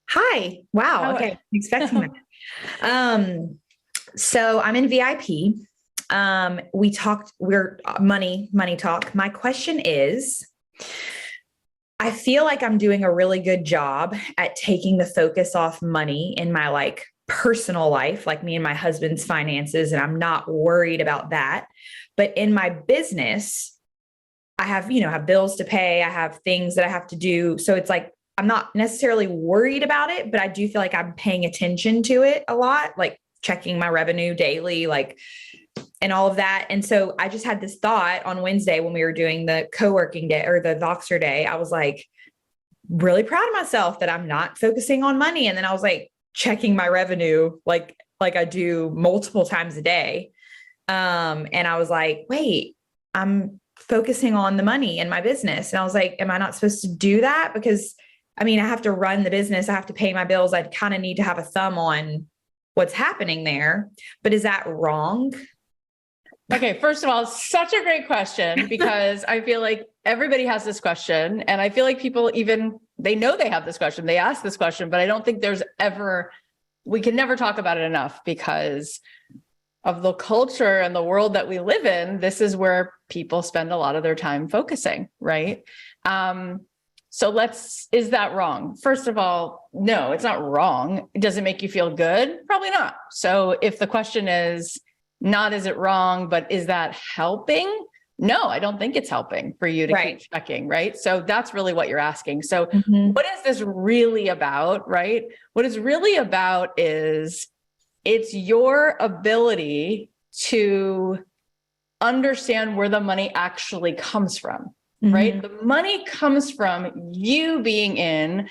Hi. Wow. How, Okay. Expecting that. So I'm in VIP. We're money talk. My question is, I feel like I'm doing a really good job at taking the focus off money in my personal life, like me and my husband's finances, and I'm not worried about that. But in my business, I have bills to pay. I have things that I have to do. So it's like, I'm not necessarily worried about it, but I do feel like I'm paying attention to it a lot, like checking my revenue daily, and all of that. And so I just had this thought on Wednesday when we were doing the co-working day or the Voxer day. I was like really proud of myself that I'm not focusing on money. And then I was like checking my revenue, like I do multiple times a day. And I was like, wait, I'm focusing on the money in my business. And I was like, am I not supposed to do that? Because I mean, I have to run the business. I have to pay my bills. I kind of need to have a thumb on what's happening there. But is that wrong? okay, first of all, such a great question because I feel like everybody has this question. And I feel like people they know they have this question. They ask this question, but I don't think we can never talk about it enough because of the culture and the world that we live in. This is where people spend a lot of their time focusing, right? Is that wrong? First of all, no, it's not wrong. Does it make you feel good? Probably not. So if the question is not, is it wrong, but is that helping? No, I don't think it's helping for you to keep checking, right? So that's really what you're asking. So what is this really about, right? What it's really about is it's your ability to understand where the money actually comes from. Right? The money comes from you being in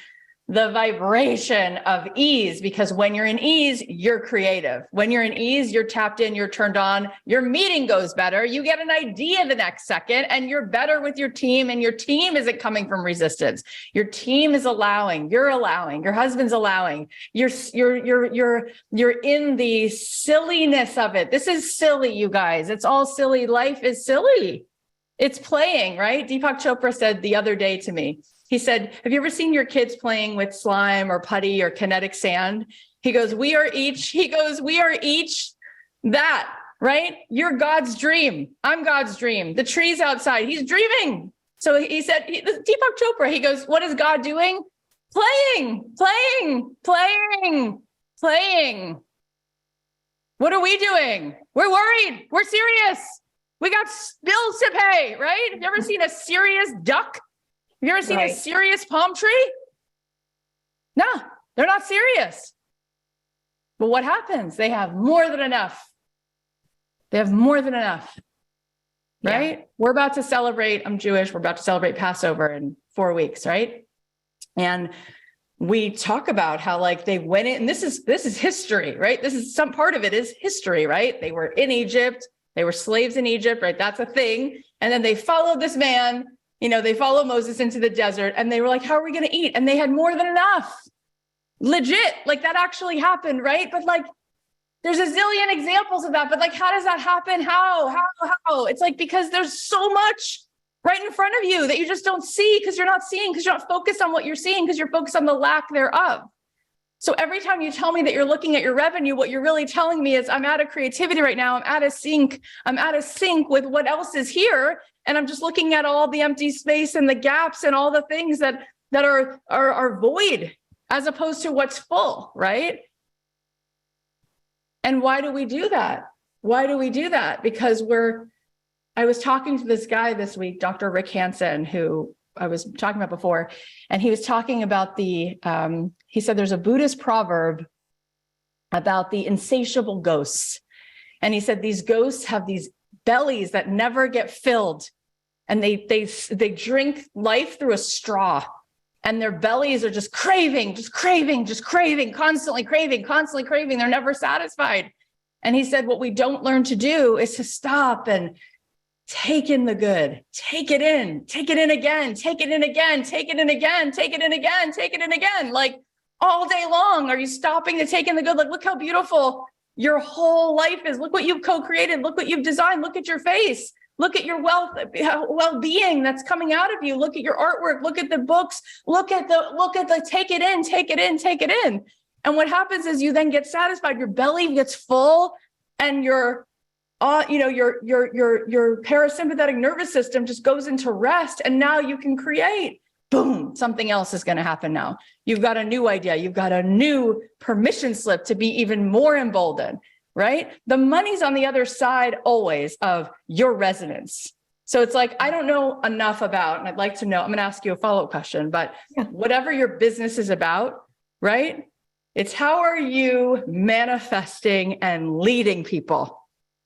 the vibration of ease, because when you're in ease, you're creative. When you're in ease, you're tapped in, you're turned on, your meeting goes better, you get an idea the next second, and you're better with your team, and your team isn't coming from resistance. Your team is allowing, you're allowing, your husband's allowing, you're in the silliness of it. This is silly, you guys. It's all silly. Life is silly. It's playing, right? Deepak Chopra said the other day to me, he said, have you ever seen your kids playing with slime or putty or kinetic sand? He goes, we are each that, right? You're God's dream. I'm God's dream. The tree's outside. He's dreaming. So he said, Deepak Chopra, he goes, what is God doing? Playing. What are we doing? We're worried. We're serious. We got bills to pay, right? Have you ever seen a serious duck? Have you ever seen a serious palm tree? No, they're not serious. But what happens? They have more than enough. Right? Yeah. We're about to celebrate, I'm Jewish, we're about to celebrate Passover in 4 weeks, right? And we talk about how they went in, and this is history, right? This is some part of it is history, right? They were in Egypt. They were slaves in Egypt, right? That's a thing. And then they followed this man, they followed Moses into the desert, and they were like, how are we going to eat? And they had more than enough. Legit, that actually happened, right? But there's a zillion examples of that. But how does that happen? How? It's because there's so much right in front of you that you just don't see because you're not seeing, because you're not focused on what you're seeing, because you're focused on the lack thereof. So every time you tell me that you're looking at your revenue, what you're really telling me is I'm out of creativity right now. I'm out of sync with what else is here. And I'm just looking at all the empty space and the gaps and all the things that are void as opposed to what's full, right? And why do we do that? Because I was talking to this guy this week, Dr. Rick Hansen, who I was talking about before, and he was talking about he said there's a Buddhist proverb about the insatiable ghosts. And he said these ghosts have these bellies that never get filled, and they drink life through a straw, and their bellies are just craving, constantly craving. They're never satisfied. And he said what we don't learn to do is to stop and take in the good, take it in again, all day long. Are you stopping to take in the good? Look how beautiful your whole life is. Look what you've co-created. Look what you've designed. Look at your face. Look at your well-being that's coming out of you. Look at your artwork. Look at the books. Look at the take it in, take it in, take it in. And what happens is you then get satisfied. Your belly gets full, and your parasympathetic nervous system just goes into rest. And now you can create. Boom, something else is going to happen now. You've got a new idea. You've got a new permission slip to be even more emboldened. Right? The money's on the other side always of your resonance. So it's like, I don't know enough about, and I'd like to know, I'm going to ask you a follow-up question, but whatever your business is about, right? It's how are you manifesting and leading people,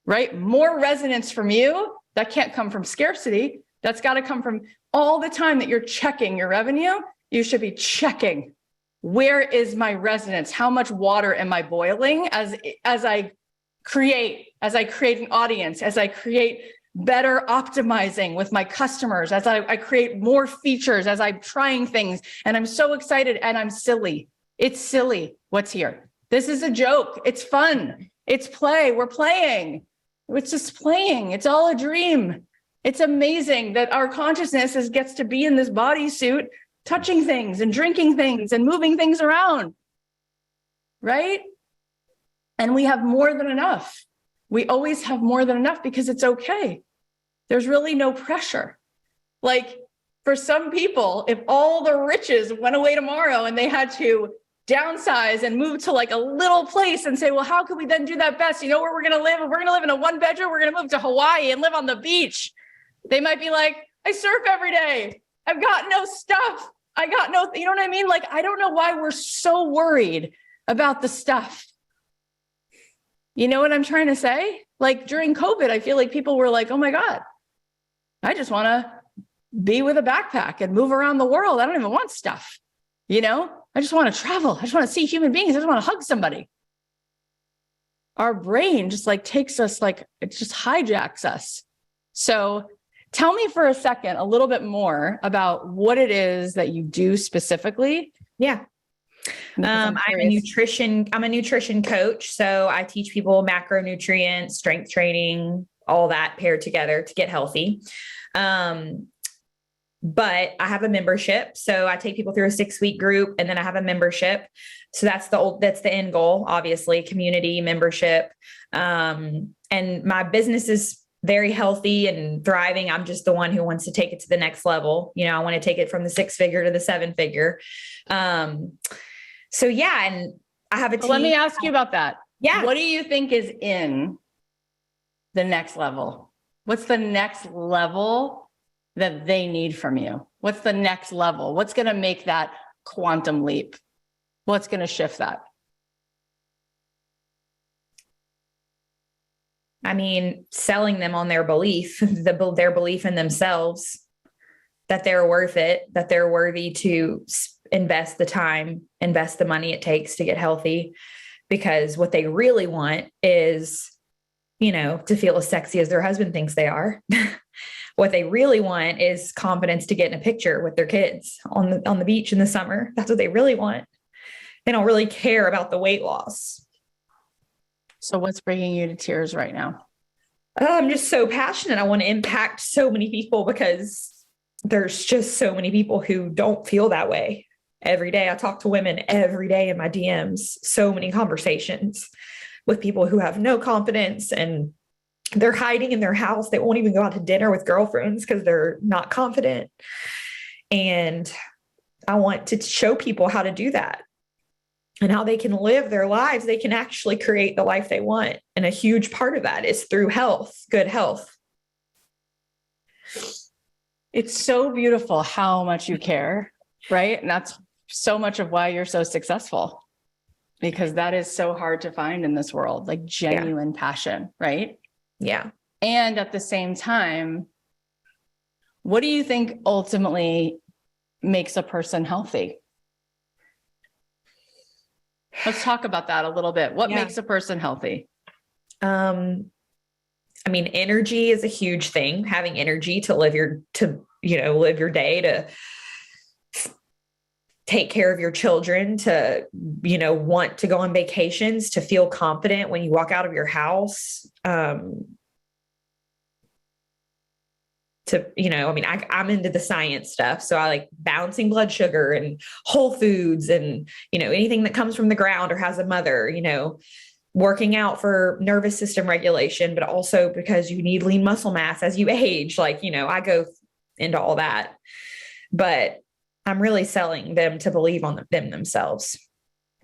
right? More resonance from you. That can't come from scarcity. That's got to come from all the time that you're checking your revenue. You should be checking, where is my resonance? How much water am I boiling as I create an audience, as I create better optimizing with my customers, as I create more features, as I'm trying things, and I'm so excited and I'm silly. It's silly what's here. This is a joke. It's fun. It's play. We're playing. It's just playing. It's all a dream. It's amazing that our consciousness gets to be in this bodysuit, touching things and drinking things and moving things around, right? And we have more than enough. We always have more than enough because it's okay. There's really no pressure. Like for some people, if all the riches went away tomorrow and they had to downsize and move to like a little place and say, well, how can we then do that best? You know where we're going to live? If we're going to live in a 1-bedroom, we're going to move to Hawaii and live on the beach. They might be like, I surf every day. I've got no stuff. I got no, you know what I mean? Like, I don't know why we're so worried about the stuff. You know what I'm trying to say? Like during COVID, I feel like people were like, oh my God, I just want to be with a backpack and move around the world. I don't even want stuff. You know, I just want to travel. I just want to see human beings. I just want to hug somebody. Our brain just like takes us, like it just hijacks us. So tell me for a second, a little bit more about what it is that you do specifically. Yeah. I'm a nutrition coach. So I teach people macronutrients, strength training, all that paired together to get healthy. But I have a membership. So I take people through a 6-week group, and then I have a membership. So that's the end goal, obviously, community membership. And my business is very healthy and thriving. I'm just the one who wants to take it to the next level. You know, I want to take it from the 6-figure to the 7-figure. So yeah, and I have a team. Let me ask you about that. Yeah. What do you think is in the next level? What's the next level that they need from you? What's the next level? What's going to make that quantum leap? What's going to shift that? I mean, selling them on their belief, their belief in themselves, that they're worth it, that they're worthy to invest the time, invest the money it takes to get healthy. Because what they really want is, you know, to feel as sexy as their husband thinks they are. What they really want is confidence to get in a picture with their kids on the beach in the summer. That's what they really want. They don't really care about the weight loss. So what's bringing you to tears right now? I'm just so passionate. I want to impact so many people because there's just so many people who don't feel that way. Every day I talk to women every day in my DMs, so many conversations with people who have no confidence and they're hiding in their house. They won't even go out to dinner with girlfriends because they're not confident. And I want to show people how to do that and how they can live their lives. They can actually create the life they want. And a huge part of that is through health, good health. It's so beautiful how much you care, right? And that's so much of why you're so successful, because that is so hard to find in this world, like genuine passion, right? Yeah. And at the same time, what do you think ultimately makes a person healthy? Let's talk about that a little bit. What makes a person healthy? I mean, energy is a huge thing. Having energy to live your day, to take care of your children, to, want to go on vacations, to feel confident when you walk out of your house. to, I mean, I'm into the science stuff. So I like balancing blood sugar and whole foods and, anything that comes from the ground or has a mother, working out for nervous system regulation, but also because you need lean muscle mass as you age. Like, I go into all that, but I'm really selling them to believe on them themselves,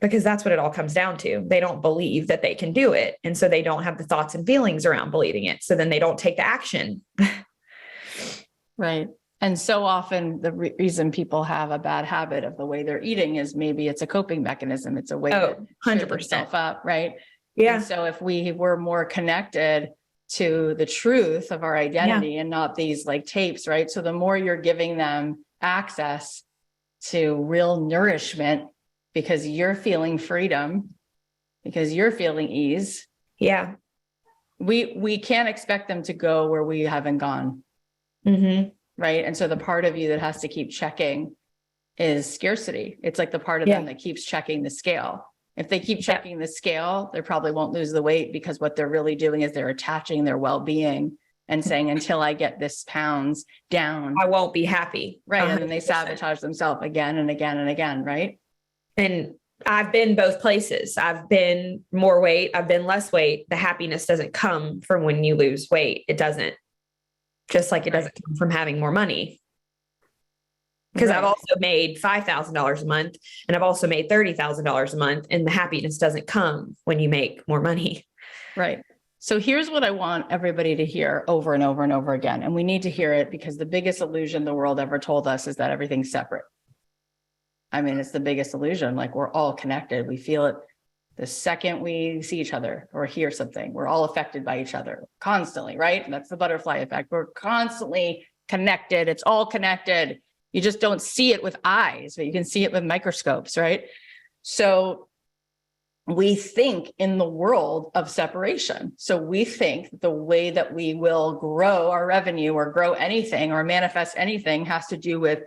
because that's what it all comes down to. They don't believe that they can do it. And so they don't have the thoughts and feelings around believing it. So then they don't take the action. Right. And so often the reason people have a bad habit of the way they're eating is maybe it's a coping mechanism. It's a way to cheer 100% themselves up. Right. Yeah. And so if we were more connected to the truth of our identity and not these like tapes, right? So the more you're giving them access to real nourishment, because you're feeling freedom, because you're feeling ease. Yeah. We can't expect them to go where we haven't gone. Mm-hmm. Right. And so the part of you that has to keep checking is scarcity. It's like the part of them that keeps checking the scale. If they keep checking the scale, they probably won't lose the weight, because what they're really doing is they're attaching their well-being and saying, until I get this pounds down, I won't be happy. Right. 100%. And then they sabotage themselves again and again and again. Right. And I've been both places. I've been more weight. I've been less weight. The happiness doesn't come from when you lose weight. It doesn't. Just like it doesn't come from having more money. Because I've also made $5,000 a month, and I've also made $30,000 a month, and the happiness doesn't come when you make more money. Right. So here's what I want everybody to hear over and over and over again. And we need to hear it, because the biggest illusion the world ever told us is that everything's separate. I mean, it's the biggest illusion. Like, we're all connected. We feel it the second we see each other or hear something. We're all affected by each other constantly, right? And that's the butterfly effect. We're constantly connected. It's all connected. You just don't see it with eyes, but you can see it with microscopes, right? So we think in the world of separation. So we think the way that we will grow our revenue or grow anything or manifest anything has to do with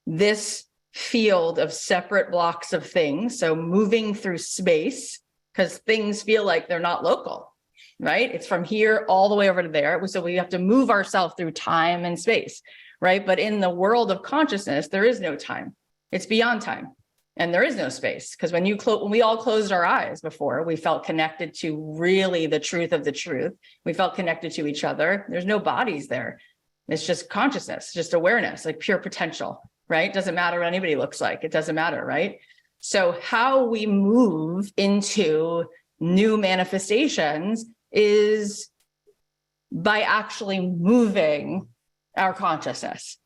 this field of separate blocks of things. So moving through space, because things feel like they're not local, right? It's from here all the way over to there. So we have to move ourselves through time and space, right? But in the world of consciousness, there is no time. It's beyond time. And there is no space, because when we all closed our eyes before, we felt connected to really the truth of the truth. We felt connected to each other. There's no bodies there. It's just consciousness, just awareness, like pure potential, right? Doesn't matter what anybody looks like. It doesn't matter, right? So how we move into new manifestations is by actually moving our consciousness,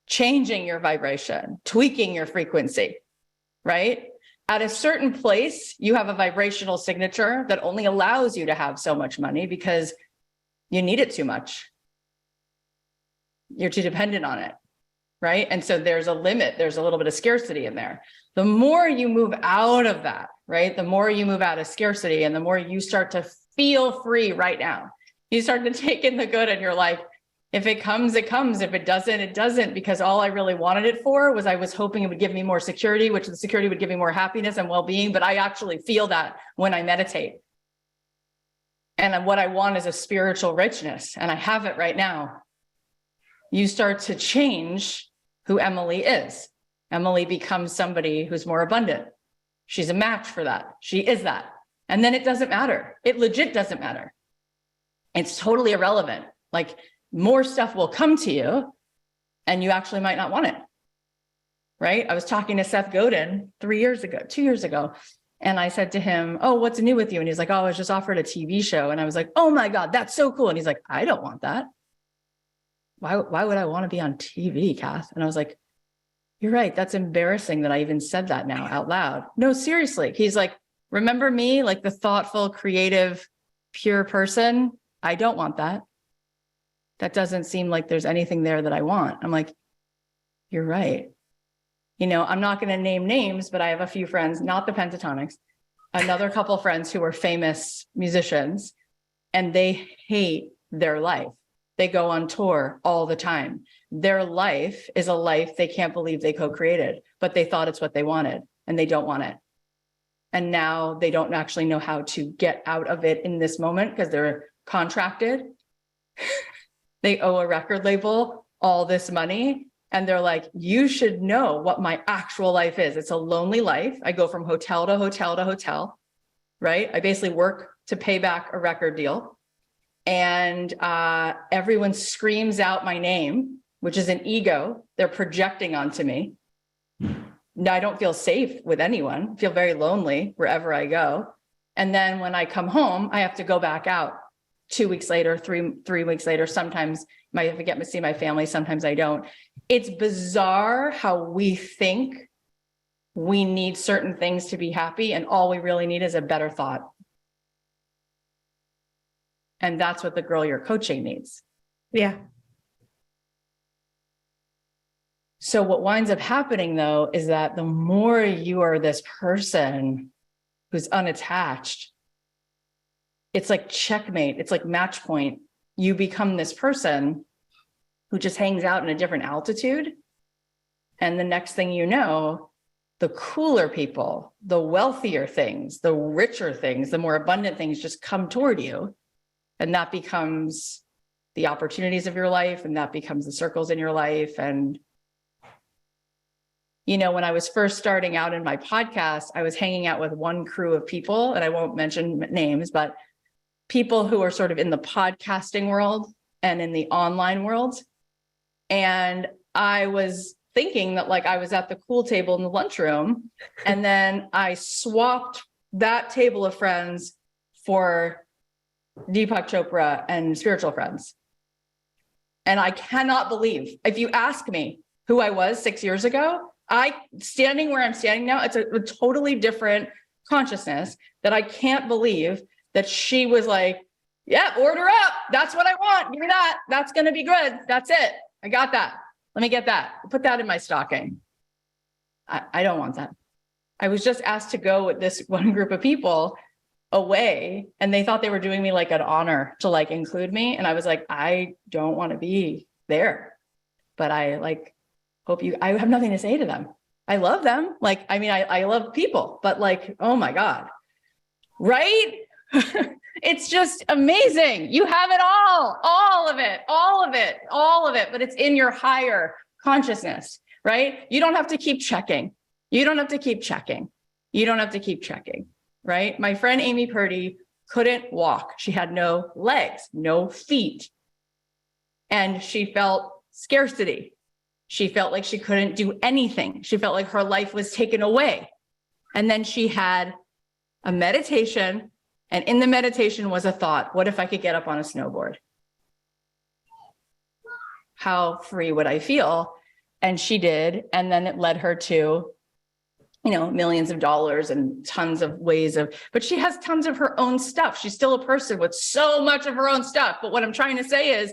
changing your vibration, tweaking your frequency, right? At a certain place, you have a vibrational signature that only allows you to have so much money because you need it too much. You're too dependent on it, right? And so there's a limit. There's a little bit of scarcity in there. The more you move out of that, right? The more you move out of scarcity and the more you start to feel free right now. You start to take in the good and you're like, if it comes, it comes. If it doesn't, it doesn't, because all I really wanted it for was I was hoping it would give me more security, which the security would give me more happiness and well-being. But I actually feel that when I meditate. And what I want is a spiritual richness, and I have it right now. You start to change who Emily is. Emily becomes somebody who's more abundant. She's a match for that. She is that. And then it doesn't matter. It legit doesn't matter. It's totally irrelevant. Like, more stuff will come to you and you actually might not want it, right? I was talking to Seth Godin 2 years ago, and I said to him, oh, what's new with you? And he's like, oh, I was just offered a TV show. And I was like, oh my God, that's so cool. And he's like, I don't want that. Why would I want to be on TV, Kath? And I was like, you're right. That's embarrassing that I even said that now out loud. No, seriously. He's like, remember me, like the thoughtful, creative, pure person? I don't want that. That doesn't seem like there's anything there that I want. I'm like, you're right. You know, I'm not going to name names, but I have a few friends, not the Pentatonics, another couple friends who are famous musicians, and they hate their life. They go on tour all the time. Their life is a life they can't believe they co-created, but they thought it's what they wanted and they don't want it. And now they don't actually know how to get out of it in this moment because they're contracted. They owe a record label all this money. And they're like, you should know what my actual life is. It's a lonely life. I go from hotel to hotel to hotel, right? I basically work to pay back a record deal. And everyone screams out my name, which is an ego they're projecting onto me. Now I don't feel safe with anyone, I feel very lonely wherever I go. And then when I come home, I have to go back out 2 weeks later, three weeks later. Sometimes I get to see my family, sometimes I don't. It's bizarre how we think we need certain things to be happy, and all we really need is a better thought. And that's what the girl you're coaching needs. Yeah. So what winds up happening, though, is that the more you are this person who's unattached, it's like checkmate. It's like match point. You become this person who just hangs out in a different altitude. And the next thing you know, the cooler people, the wealthier things, the richer things, the more abundant things just come toward you. And that becomes the opportunities of your life, and that becomes the circles in your life. And you know, when I was first starting out in my podcast, I was hanging out with one crew of people, and I won't mention names, but people who are sort of in the podcasting world and in the online world. And I was thinking that like I was at the cool table in the lunchroom, and then I swapped that table of friends for Deepak Chopra and spiritual friends. And I cannot believe, if you ask me who I was 6 years ago, standing where I'm standing now, it's a totally different consciousness that I can't believe that she was like, yeah, order up. That's what I want. Give me that. That's going to be good. That's it. I got that. Let me get that. Put that in my stocking. I don't want that. I was just asked to go with this one group of people away, and they thought they were doing me like an honor to like include me. And I was like, I don't want to be there, but I like, I have nothing to say to them. I love them. Like, I mean, I love people, but like, oh my God, right? It's just amazing. You have it all of it, but it's in your higher consciousness, right? You don't have to keep checking. Right? My friend Amy Purdy couldn't walk. She had no legs, no feet. And she felt scarcity. She felt like she couldn't do anything. She felt like her life was taken away. And then she had a meditation, and in the meditation was a thought, what if I could get up on a snowboard? How free would I feel? And she did. And then it led her to, you know, millions of dollars and tons of ways but she has tons of her own stuff. She's still a person with so much of her own stuff. But what I'm trying to say is,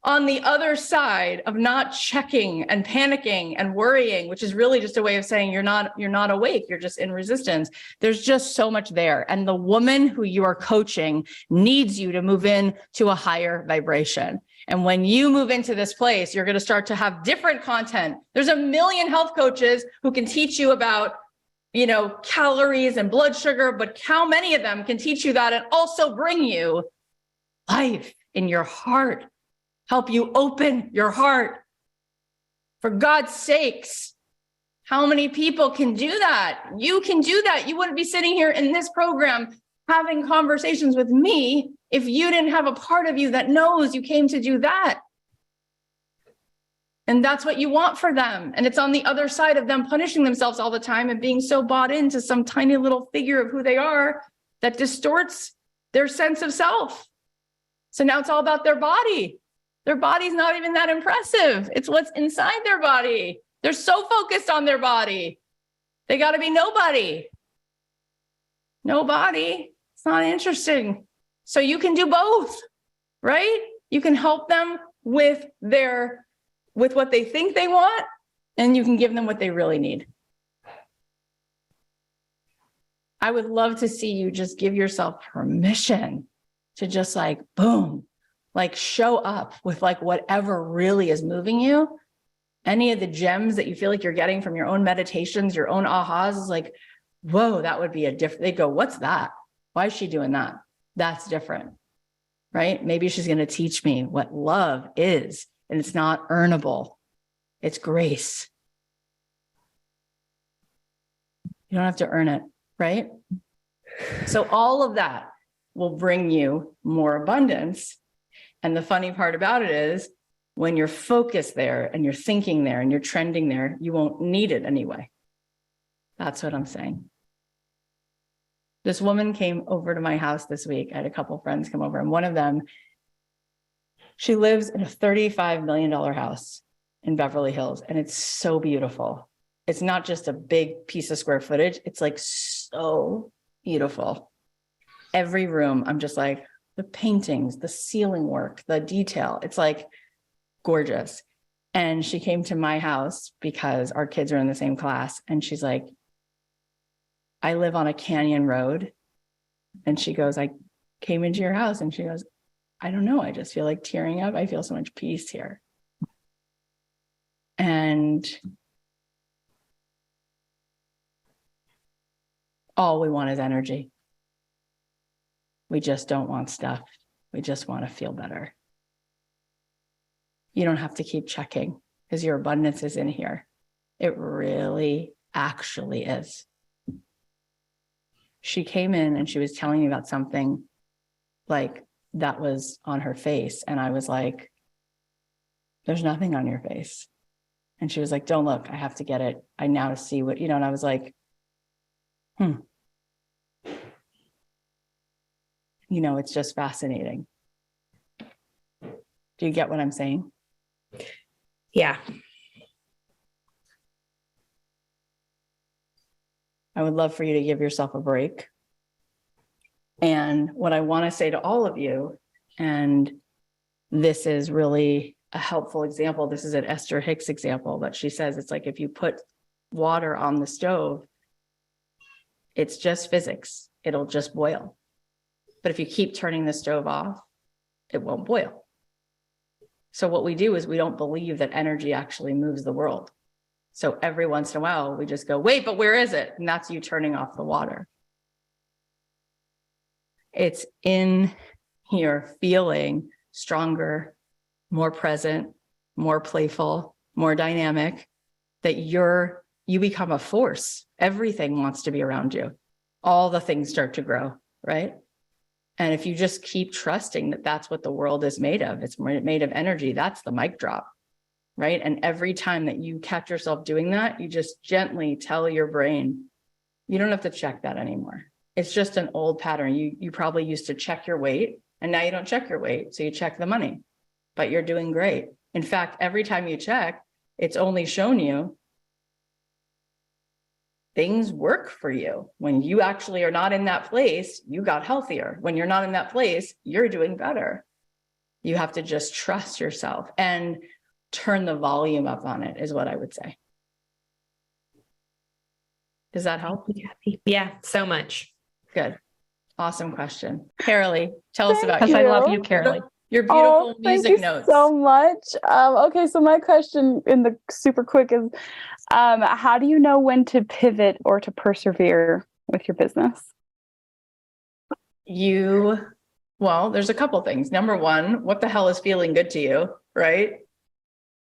on the other side of not checking and panicking and worrying, which is really just a way of saying you're not awake, you're just in resistance. There's just so much there. And the woman who you are coaching needs you to move in to a higher vibration. And when you move into this place, you're going to start to have different content. There's a million health coaches who can teach you about, you know, calories and blood sugar, but how many of them can teach you that and also bring you life in your heart? Help you open your heart. For God's sakes, how many people can do that? You can do that. You wouldn't be sitting here in this program having conversations with me if you didn't have a part of you that knows you came to do that. And that's what you want for them. And it's on the other side of them punishing themselves all the time and being so bought into some tiny little figure of who they are that distorts their sense of self. So now it's all about their body. Their body's not even that impressive. It's what's inside their body. They're so focused on their body. They got to be nobody. Nobody. It's not interesting. So you can do both, right? You can help them with what they think they want, and you can give them what they really need. I would love to see you just give yourself permission to just like, boom, like show up with like whatever really is moving you. Any of the gems that you feel like you're getting from your own meditations, your own ahas is like, whoa, that would be a different, they go, what's that? Why is she doing that? That's different, right? Maybe she's going to teach me what love is, and it's not earnable. It's grace. You don't have to earn it, right? So all of that will bring you more abundance. And the funny part about it is when you're focused there and you're thinking there and you're trending there, you won't need it anyway. That's what I'm saying. This woman came over to my house this week. I had a couple friends come over, and one of them, she lives in a $35 million house in Beverly Hills, and it's so beautiful. It's not just a big piece of square footage. It's like so beautiful. Every room, I'm just like, the paintings, the ceiling work, the detail, it's like gorgeous. And she came to my house because our kids are in the same class. And she's like, I live on a canyon road. And she goes, I came into your house, and she goes, I don't know. I just feel like tearing up. I feel so much peace here. And all we want is energy. We just don't want stuff. We just want to feel better. You don't have to keep checking because your abundance is in here. It really actually is. She came in and she was telling me about something like that was on her face. And I was like, there's nothing on your face. And she was like, don't look, I have to get it. I now see what, and I was like, it's just fascinating. Do you get what I'm saying? Yeah. I would love for you to give yourself a break. And what I want to say to all of you, and this is really a helpful example. This is an Esther Hicks example, but she says it's like if you put water on the stove, it's just physics. It'll just boil. But if you keep turning the stove off, it won't boil. So what we do is we don't believe that energy actually moves the world. So every once in a while, we just go, wait, but where is it? And that's you turning off the water. It's in here feeling stronger, more present, more playful, more dynamic, that you become a force. Everything wants to be around you. All the things start to grow, right? And if you just keep trusting that that's what the world is made of, it's made of energy, that's the mic drop, right? And every time that you catch yourself doing that, you just gently tell your brain, you don't have to check that anymore. It's just an old pattern. You probably used to check your weight, and now you don't check your weight. So you check the money, but you're doing great. In fact, every time you check, it's only shown you things work for you. When you actually are not in that place, you got healthier. When you're not in that place, you're doing better. You have to just trust yourself and turn the volume up on it, is what I would say. Does that help? Yeah, so much. Good. Awesome question. Karaleigh, tell us about Thank you. you. I love you, Karaleigh. Your beautiful music thank you notes. so much. Okay, so my question in the super quick is, how do you know when to pivot or to persevere with your business? Well, there's a couple things. Number one, what the hell is feeling good to you, right?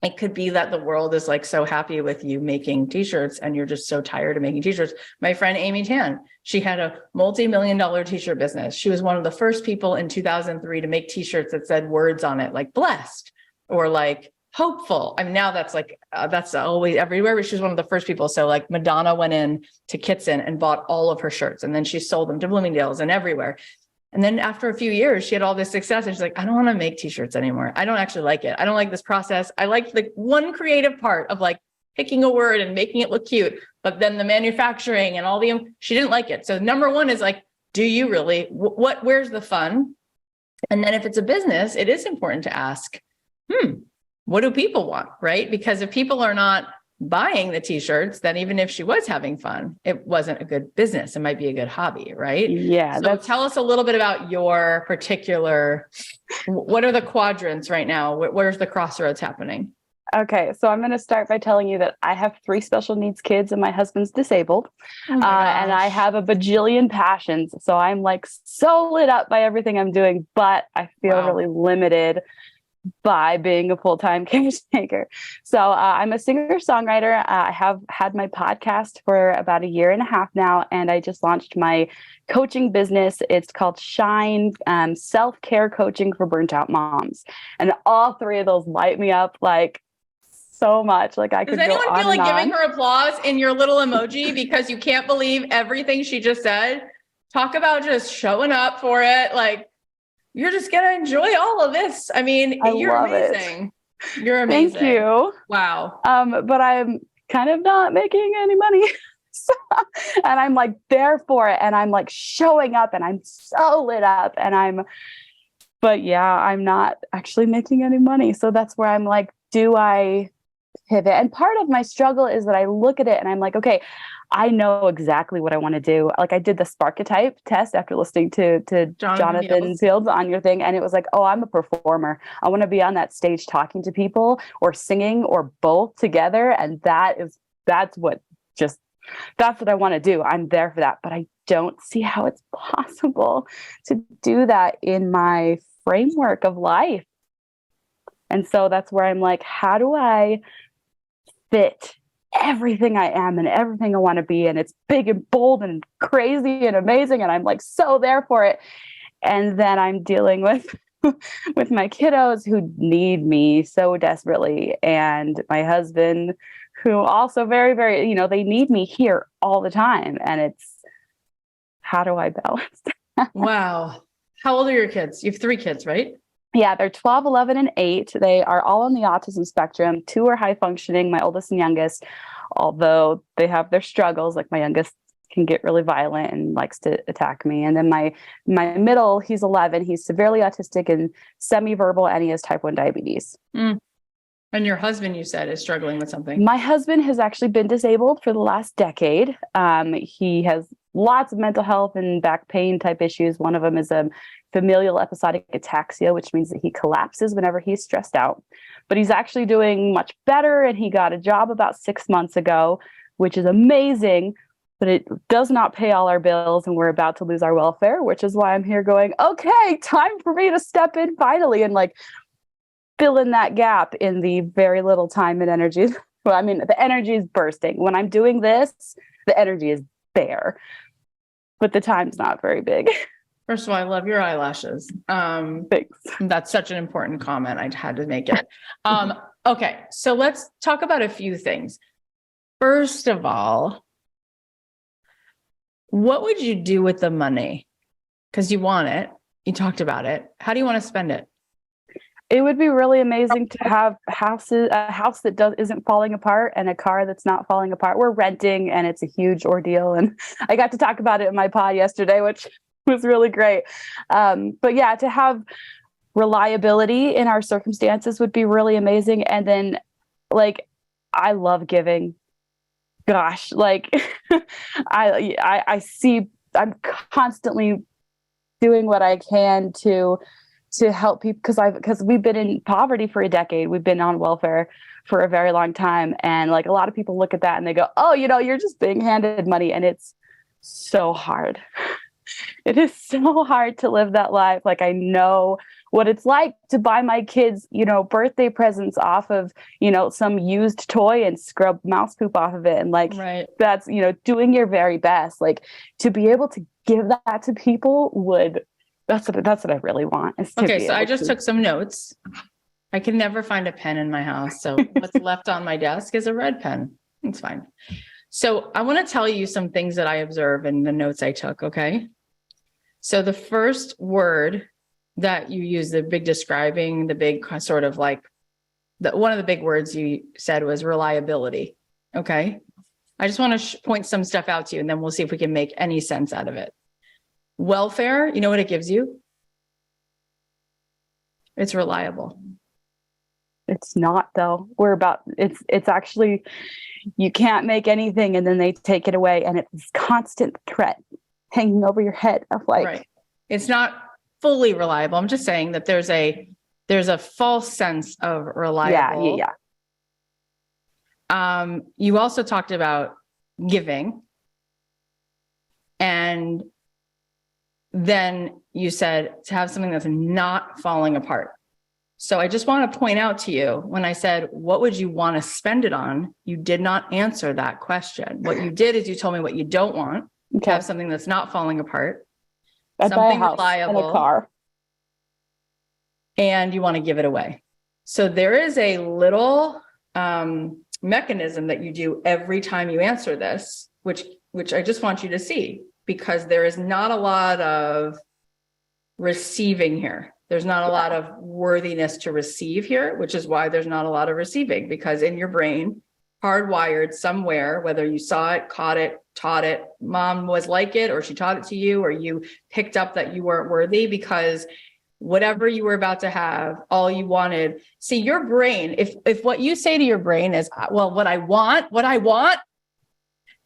It could be that the world is like so happy with you making t-shirts and you're just so tired of making t-shirts. My friend Amy Tan, she had a multi-million-dollar t-shirt business. She was one of the first people in 2003 to make t-shirts that said words on it, like blessed or like hopeful. I mean, now that's like, that's always everywhere, but she was one of the first people. So like Madonna went in to Kitson and bought all of her shirts, and then she sold them to Bloomingdale's and everywhere. And then after a few years, she had all this success, and she's like, I don't want to make t-shirts anymore. I don't actually like it. I don't like this process. I like the one creative part of like picking a word and making it look cute, but then the manufacturing and all she didn't like it. So number one is like, do you really, where's the fun? And then if it's a business, it is important to ask, what do people want, right? Because if people are not buying the t-shirts, then even if she was having fun, it wasn't a good business. It might be a good hobby, right? Yeah. So tell us a little bit about your particular, what are the quadrants right now? Where's the crossroads happening? Okay, so I'm going to start by telling you that I have 3 special needs kids and my husband's disabled. Oh my And I gosh. have a bajillion passions. So I'm like so lit up by everything I'm doing, but I feel Wow. really limited by being a full-time caretaker. So I'm a singer-songwriter. I have had my podcast for about 1.5 years now, and I just launched my coaching business. It's called Shine, self-care coaching for burnt out moms. And all 3 of those light me up like so much. Like I Does could go anyone on feel like and giving on. her applause in your little emoji because you can't believe everything she just said? Talk about just showing up for it. Like, you're just going to enjoy all of this. I mean, I you're love it. amazing. You're amazing. Thank you. Wow. But I'm kind of not making any money. So, and I'm like there for it. And I'm like showing up and I'm so lit up but yeah, I'm not actually making any money. So that's where I'm like, do I pivot? And part of my struggle is that I look at it and I'm like, okay, I know exactly what I want to do. Like I did the Sparketype test after listening to Jonathan Fields on your thing. And it was like, oh, I'm a performer. I want to be on that stage talking to people or singing or both together. And that's what I want to do. I'm there for that. But I don't see how it's possible to do that in my framework of life. And so that's where I'm like, how do I fit everything I am and everything I want to be? And it's big and bold and crazy and amazing. And I'm like so there for it. And then I'm dealing with with my kiddos who need me so desperately. And my husband who also very, very, they need me here all the time. And it's, how do I balance that? Wow. How old are your kids? You have 3 kids, right? Yeah, they're 12, 11, and 8. They are all on the autism spectrum. 2 are high functioning, my oldest and youngest, although they have their struggles. Like my youngest can get really violent and likes to attack me. And then my middle, he's 11. He's severely autistic and semi-verbal, and he has type 1 diabetes. Mm. And your husband, you said, is struggling with something. My husband has actually been disabled for the last decade. He has lots of mental health and back pain type issues. One of them is a familial episodic ataxia, which means that he collapses whenever he's stressed out. But he's actually doing much better, and he got a job about 6 months ago, which is amazing, but it does not pay all our bills, and we're about to lose our welfare, which is why I'm here going, okay, time for me to step in finally and like fill in that gap in the very little time and energy. Well, I mean, the energy is bursting. When I'm doing this, the energy is there, but the time's not very big. First of all, I love your eyelashes. Thanks. That's such an important comment. I had to make it. Okay, so let's talk about a few things. First of all, what would you do with the money? Because you want it. You talked about it. How do you want to spend it? It would be really amazing to have a house that isn't falling apart and a car that's not falling apart. We're renting and it's a huge ordeal. And I got to talk about it in my pod yesterday, which was really great. But yeah, to have reliability in our circumstances would be really amazing. And then like, I love giving. Gosh, like I see I'm constantly doing what I can to help people because we've been in poverty for a decade. We've been on welfare for a very long time. And like a lot of people look at that and they go, oh, you're just being handed money. And it's so hard. It is so hard to live that life. Like I know what it's like to buy my kids, birthday presents off of, some used toy and scrub mouse poop off of it. And like, right. That's, doing your very best. Like to be able to give that to people that's what I really want. Okay. So I just took some notes. I can never find a pen in my house. So what's left on my desk is a red pen. It's fine. So I want to tell you some things that I observe in the notes I took. Okay. So the first word that you use, the big describing, the big sort of like one of the big words you said was reliability. Okay. I just want to point some stuff out to you and then we'll see if we can make any sense out of it. Welfare, you know what it gives you? It's reliable. It's not though. It's actually, you can't make anything and then they take it away. And it's this constant threat hanging over your head of like, right. It's not fully reliable. I'm just saying that there's a false sense of reliable. Yeah. You also talked about giving. And then you said to have something that's not falling apart. So I just want to point out to you, when I said, what would you want to spend it on? You did not answer that question. What you did is you told me what you don't want, to have something that's not falling apart, I'd buy a something house reliable, and a car. and you want to give it away. So there is a little mechanism that you do every time you answer this, which I just want you to see, because there is not a lot of receiving here. There's not a lot of worthiness to receive here, which is why there's not a lot of receiving, because in your brain, hardwired somewhere, whether you saw it, caught it, taught it, mom was like it, or she taught it to you, or you picked up that you weren't worthy because whatever you were about to have, all you wanted. See, your brain, if what you say to your brain is, well, what I want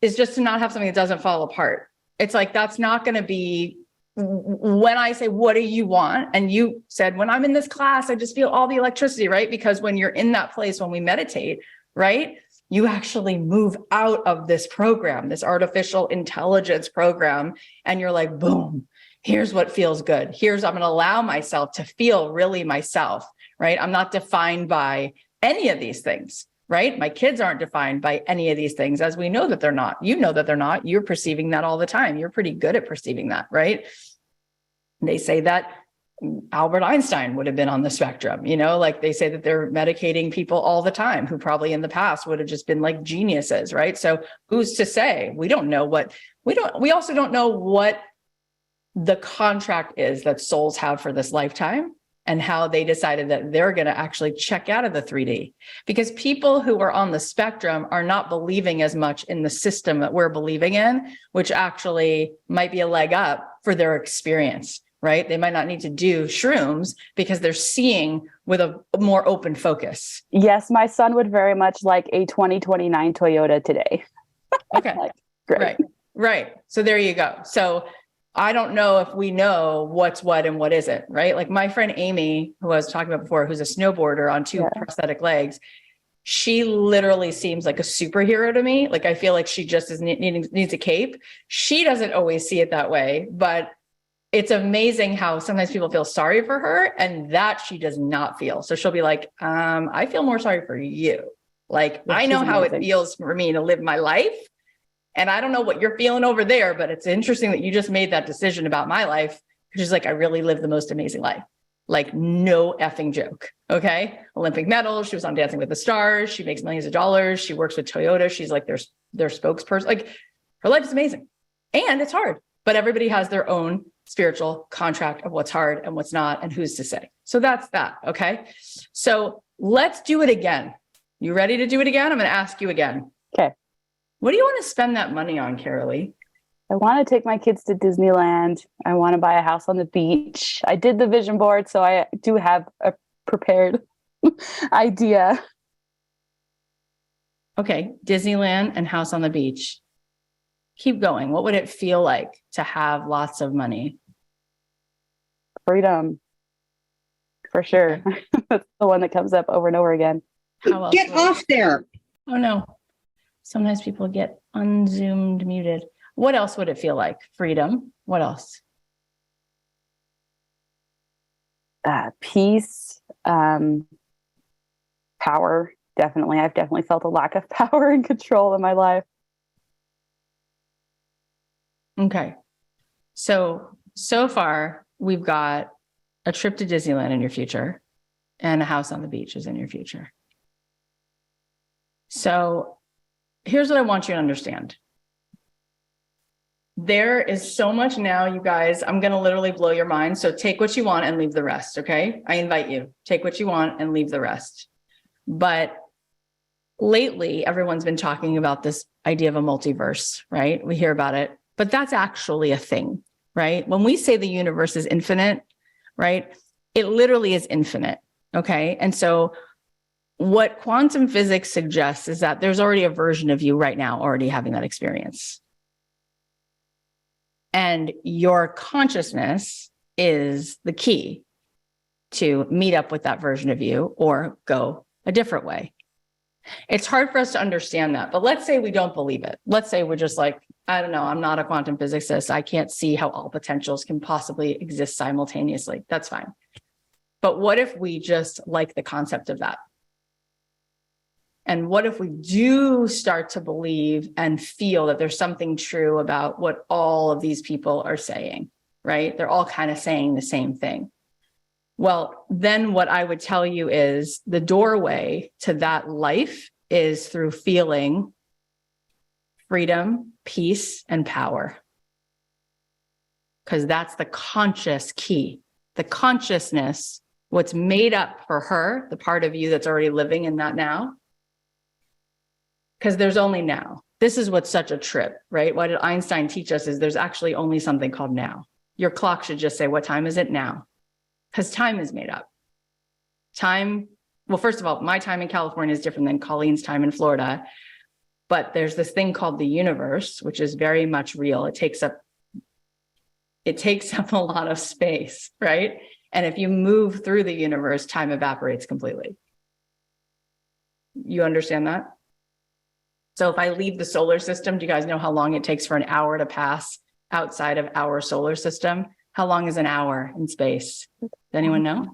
is just to not have something that doesn't fall apart. It's like, that's not going to be, when I say, what do you want? And you said, when I'm in this class, I just feel all the electricity, right? Because when you're in that place, when we meditate, right, you actually move out of this program, this artificial intelligence program. And you're like, boom, here's what feels good. I'm going to allow myself to feel really myself, right? I'm not defined by any of these things, right? My kids aren't defined by any of these things, as we know that they're not. You know that they're not. You're perceiving that all the time. You're pretty good at perceiving that, right? They say that Albert Einstein would have been on the spectrum, like they say that they're medicating people all the time who probably in the past would have just been like geniuses, right? So who's to say? We also don't know what the contract is that souls have for this lifetime, and how they decided that they're going to actually check out of the 3D, because people who are on the spectrum are not believing as much in the system that we're believing in, which actually might be a leg up for their experience, right? They might not need to do shrooms because they're seeing with a more open focus. Yes, my son would very much like a 2029 Toyota today. Okay. Great. Right. So there you go. So I don't know if we know what's what and what isn't, right? Like my friend Amy, who I was talking about before, who's a snowboarder on two prosthetic legs, she literally seems like a superhero to me. Like I feel like she just needs a cape. She doesn't always see it that way, but it's amazing how sometimes people feel sorry for her, and that she does not feel. So she'll be like, I feel more sorry for you. Like, I know how it feels for me to live my life. And I don't know what you're feeling over there, but it's interesting that you just made that decision about my life. She's like, I really live the most amazing life. Like, no effing joke. Okay. Olympic medal. She was on Dancing with the Stars. She makes millions of dollars. She works with Toyota. She's like their spokesperson. Like, her life is amazing. And it's hard, but everybody has their own spiritual contract of what's hard and what's not, and who's to say. So that's that. Okay. So let's do it again. You ready to do it again? I'm going to ask you again. Okay. What do you want to spend that money on, Karaleigh? I want to take my kids to Disneyland. I want to buy a house on the beach. I did the vision board, so I do have a prepared idea. Okay, Disneyland and house on the beach. Keep going. What would it feel like to have lots of money? Freedom. For sure. Okay. That's the one that comes up over and over again. How else Get off there. Oh, no. Sometimes people get unzoomed, muted. What else would it feel like? Freedom. What else? Peace, power. Definitely. I've definitely felt a lack of power and control in my life. Okay. So far, we've got a trip to Disneyland in your future and a house on the beach is in your future. So here's what I want you to understand. There is so much now, you guys. I'm going to literally blow your mind. So take what you want and leave the rest. Okay. I invite you. Take what you want and leave the rest. But lately, everyone's been talking about this idea of a multiverse, right? We hear about it, but that's actually a thing, right? When we say the universe is infinite, right? It literally is infinite. Okay. And so what quantum physics suggests is that there's already a version of you right now already having that experience. And your consciousness is the key to meet up with that version of you or go a different way. It's hard for us to understand that, but let's say we don't believe it. Let's say we're just like, I don't know, I'm not a quantum physicist. I can't see how all potentials can possibly exist simultaneously. That's fine. But what if we just like the concept of that? And what if we do start to believe and feel that there's something true about what all of these people are saying, right? They're all kind of saying the same thing. Well, then what I would tell you is the doorway to that life is through feeling freedom, peace, and power. Because that's the conscious key. The consciousness, what's made up for her, the part of you that's already living in that now. Because there's only now. This is what's such a trip, right? What did Einstein teach us is there's actually only something called now. Your clock should just say, what time is it now? Because time is made up. Time, well, first of all, my time in California is different than Colleen's time in Florida. But there's this thing called the universe, which is very much real. It takes up a lot of space, right? And if you move through the universe, time evaporates completely. You understand that? So if I leave the solar system, do you guys know how long it takes for an hour to pass outside of our solar system? How long is an hour in space? Does anyone know?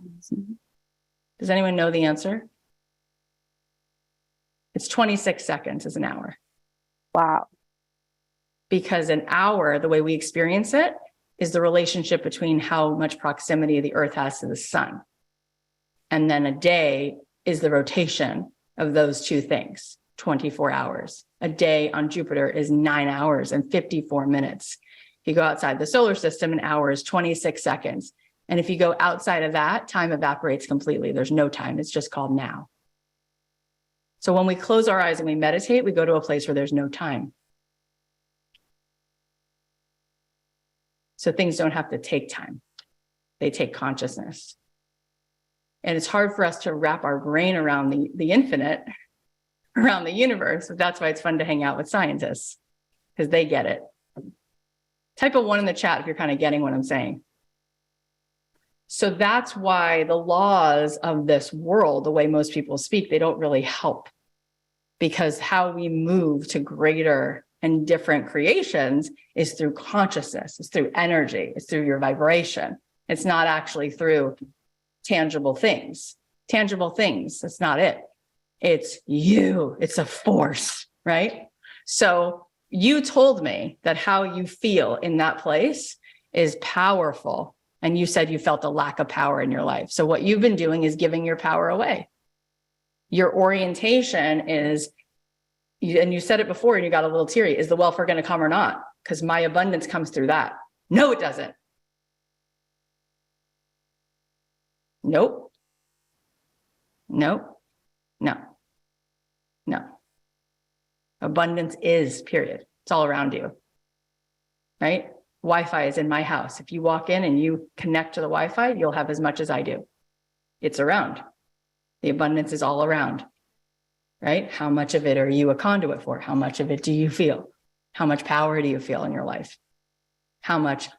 Does anyone know the answer? It's 26 seconds is an hour. Wow. Because an hour, the way we experience it, is the relationship between how much proximity the Earth has to the sun. And then a day is the rotation of those two things, 24 hours. A day on Jupiter is 9 hours and 54 minutes. If you go outside the solar system, an hour is 26 seconds. And if you go outside of that, time evaporates completely. There's no time. It's just called now. So when we close our eyes and we meditate, we go to a place where there's no time. So things don't have to take time. They take consciousness. And it's hard for us to wrap our brain around the infinite, around the universe. But that's why it's fun to hang out with scientists, because they get it. Type a 1 in the chat if you're kind of getting what I'm saying. So that's why the laws of this world, the way most people speak, they don't really help. Because how we move to greater and different creations is through consciousness, it's through energy, it's through your vibration. It's not actually through tangible things. Tangible things, that's not it. It's you, it's a force, right? So you told me that how you feel in that place is powerful. And you said you felt a lack of power in your life. So what you've been doing is giving your power away. Your orientation is, and you said it before and you got a little teary, is the welfare going to come or not? Because my abundance comes through that. No, it doesn't. Nope. Nope. No. No. Abundance is, period. It's all around you, right? Wi-Fi is in my house. If you walk in and you connect to the Wi-Fi, you'll have as much as I do. It's around. The abundance is all around, right? How much of it are you a conduit for? How much of it do you feel? How much power do you feel in your life? How much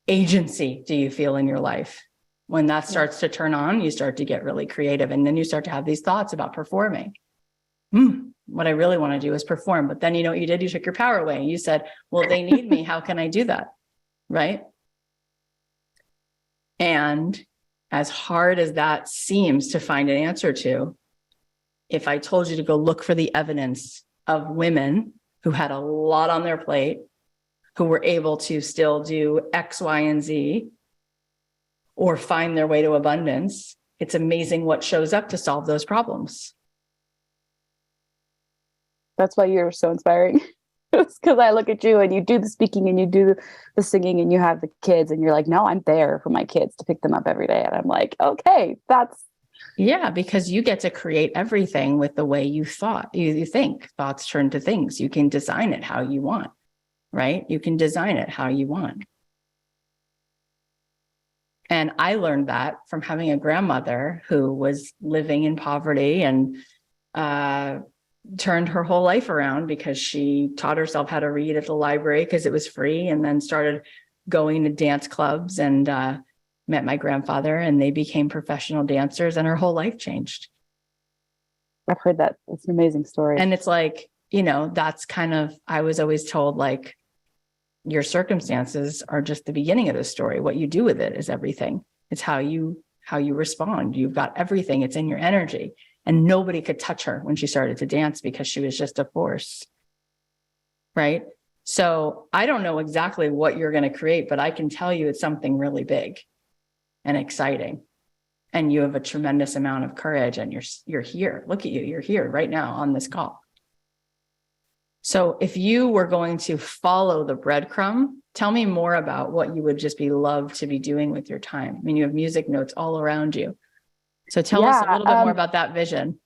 agency do you feel in your life? When that starts to turn on, you start to get really creative. And then you start to have these thoughts about performing. What I really want to do is perform. But then you know what you did? You took your power away. You said, well, they need me. How can I do that? Right? And as hard as that seems to find an answer to, if I told you to go look for the evidence of women who had a lot on their plate, who were able to still do X, Y, and Z, or find their way to abundance, it's amazing what shows up to solve those problems. That's why you're so inspiring. It's because I look at you and you do the speaking and you do the singing and you have the kids and you're like, no, I'm there for my kids to pick them up every day. And I'm like, okay, that's. Yeah, because you get to create everything with the way you thought, you think. Thoughts turn to things. You can design it how you want, right? You can design it how you want. And I learned that from having a grandmother who was living in poverty and turned her whole life around because she taught herself how to read at the library because it was free, and then started going to dance clubs and met my grandfather, and they became professional dancers, and her whole life changed. I've heard that. It's an amazing story. And it's like, that's kind of, I was always told, like, your circumstances are just the beginning of the story. What you do with it is everything. It's how you respond. You've got everything. It's in your energy. And nobody could touch her when she started to dance because she was just a force. Right. So I don't know exactly what you're going to create, but I can tell you it's something really big and exciting. And you have a tremendous amount of courage, and you're here. Look at you. You're here right now on this call. So if you were going to follow the breadcrumb, tell me more about what you would just be love to be doing with your time. I mean, you have music notes all around you. So tell us a little bit more about that vision.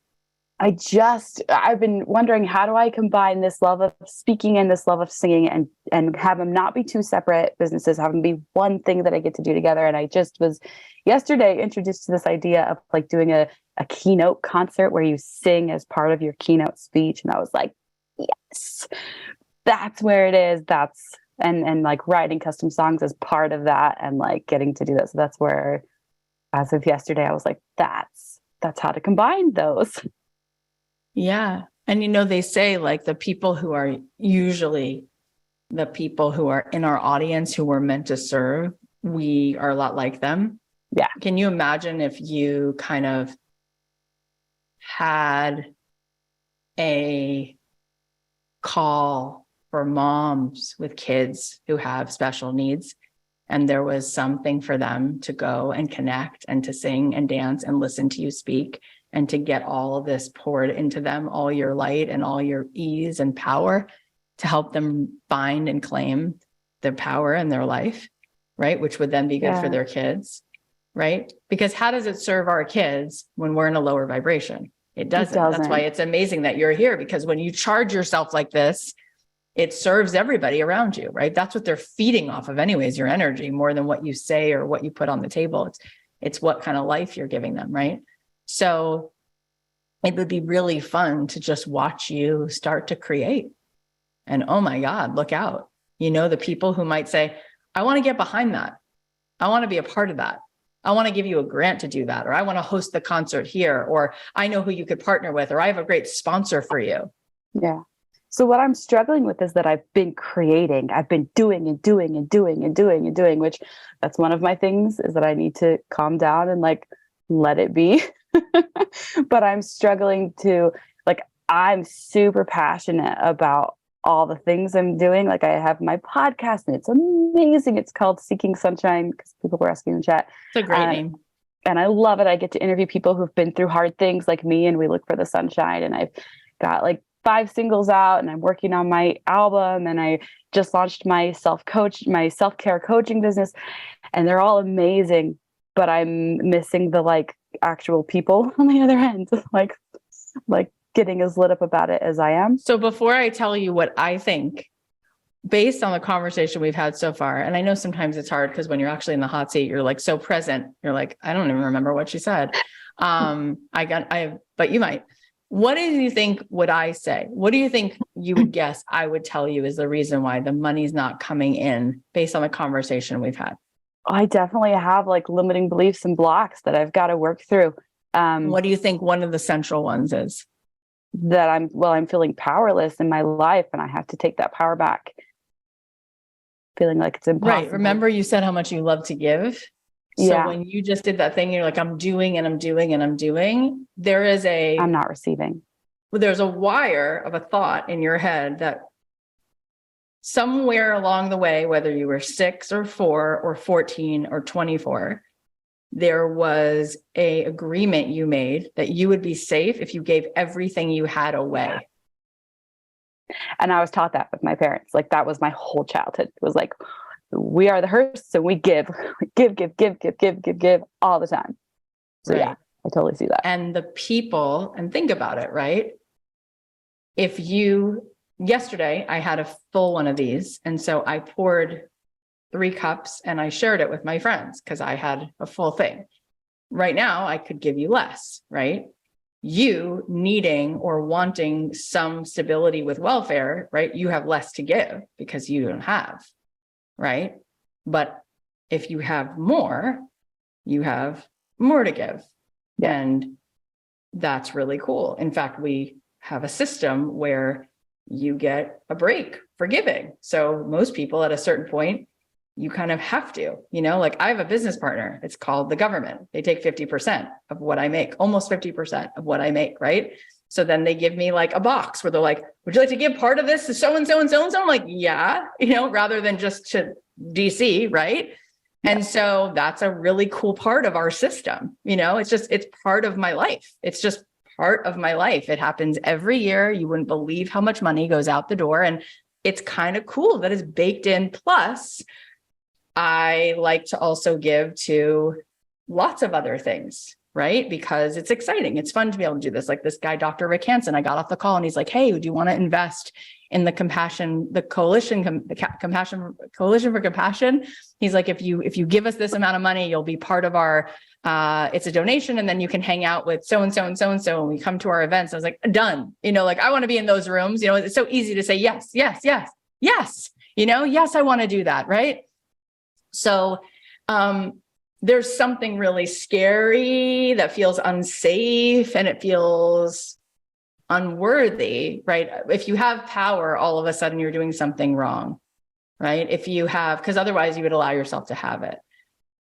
I've been wondering, how do I combine this love of speaking and this love of singing and have them not be two separate businesses, have them be one thing that I get to do together. And I just was yesterday introduced to this idea of like doing a keynote concert where you sing as part of your keynote speech. And I was like, yes, that's where it is. And like writing custom songs as part of that and like getting to do that. So that's where, as of yesterday, I was like, that's how to combine those. Yeah. And, they say like the people who are usually the people who are in our audience who we're meant to serve, we are a lot like them. Yeah. Can you imagine if you kind of had a call for moms with kids who have special needs, and there was something for them to go and connect and to sing and dance and listen to you speak, and to get all of this poured into them, all your light and all your ease and power to help them find and claim their power in their life, right? Which would then be good for their kids, right? Because how does it serve our kids when we're in a lower vibration? It doesn't. That's why it's amazing that you're here, because when you charge yourself like this, it serves everybody around you, right? That's what they're feeding off of anyways, your energy, more than what you say or what you put on the table. It's what kind of life you're giving them, right? So it would be really fun to just watch you start to create. And oh my God, look out. The people who might say, I want to get behind that. I want to be a part of that. I want to give you a grant to do that. Or I want to host the concert here. Or I know who you could partner with. Or I have a great sponsor for you. Yeah. So what I'm struggling with is that I've been creating. I've been doing, which that's one of my things, is that I need to calm down and like let it be. But I'm struggling to, like, I'm super passionate about all the things I'm doing. Like, I have my podcast and it's amazing. It's called Seeking Sunshine, because people were asking in the chat. It's a great name. And I love it. I get to interview people who've been through hard things like me, and we look for the sunshine. And I've got like 5 singles out, and I'm working on my album, and I just launched my self-care coaching business, and they're all amazing, but I'm missing the like actual people on the other end, like getting as lit up about it as I am. So before I tell you what I think, based on the conversation we've had so far, and I know sometimes it's hard because when you're actually in the hot seat, you're like so present. You're like, I don't even remember what she said. But you might. What do you think would I say? What do you think you would guess I would tell you is the reason why the money's not coming in based on the conversation we've had? I definitely have like limiting beliefs and blocks that I've got to work through. What do you think one of the central ones is? That I'm feeling powerless in my life, and I have to take that power back. Feeling like it's impossible. Right. Remember you said how much you love to give? So when you just did that thing, you're like, I'm doing and I'm doing and I'm doing. I'm not receiving. There's a wire of a thought in your head that somewhere along the way, whether you were 6 or 4 or 14 or 24, there was a agreement you made that you would be safe if you gave everything you had away. And I was taught that with my parents. Like, that was my whole childhood. It was like, we are the hosts and we give all the time. So right. Yeah, I totally see that. And the people, and think about it, right? Yesterday I had a full one of these. And so I poured 3 cups and I shared it with my friends because I had a full thing. Right now I could give you less, right? You needing or wanting some stability with welfare, right? You have less to give because you don't have. Right? But if you have more, you have more to give. Yeah. And that's really cool. In fact, we have a system where you get a break for giving. So most people at a certain point, you kind of have to, like I have a business partner. It's called the government. They take 50% of what I make, almost 50% of what I make, right? So then they give me like a box where they're like, would you like to give part of this to so-and-so and so-and-so? I'm like, yeah, rather than just to DC, right? Yeah. And so that's a really cool part of our system. It's part of my life. It's just part of my life. It happens every year. You wouldn't believe how much money goes out the door. And it's kind of cool that it's baked in. Plus, I like to also give to lots of other things, right? Because it's exciting. It's fun to be able to do this. Like this guy, Dr. Rick Hansen, I got off the call and he's like, hey, do you want to invest in the Coalition for Compassion? He's like, if you give us this amount of money, you'll be part of our, it's a donation. And then you can hang out with so-and-so and so-and-so. And we come to our events. I was like, done, I want to be in those rooms. It's so easy to say, yes, yes, yes, yes. Yes, I want to do that. Right. So, there's something really scary that feels unsafe and it feels unworthy, right? If you have power, all of a sudden you're doing something wrong, right? Because otherwise you would allow yourself to have it.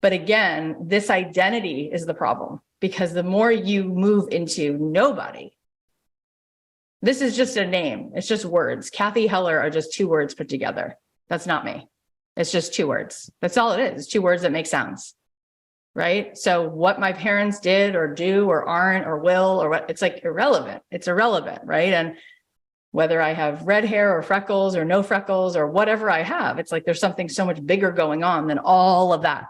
But again, this identity is the problem, because the more you move into nobody, this is just a name. It's just words. Cathy Heller are just two words put together. That's not me. It's just two words. That's all it is. It's two words that make sounds. Right. So what my parents did or do or aren't or will or what, it's like irrelevant. It's irrelevant. Right. And whether I have red hair or freckles or no freckles or whatever I have, it's like there's something so much bigger going on than all of that.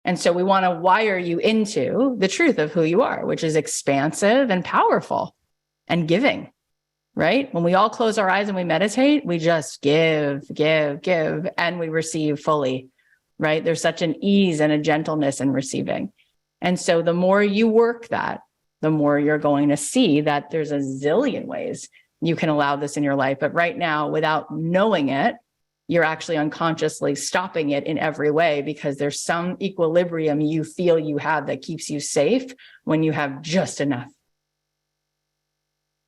And so we want to wire you into the truth of who you are, which is expansive and powerful and giving. Right. When we all close our eyes and we meditate, we just give, and we receive fully. Right. There's such an ease and a gentleness in receiving. And so the more you work that, the more you're going to see that there's a zillion ways you can allow this in your life. But right now, without knowing it, you're actually unconsciously stopping it in every way, because there's some equilibrium you feel you have that keeps you safe when you have just enough.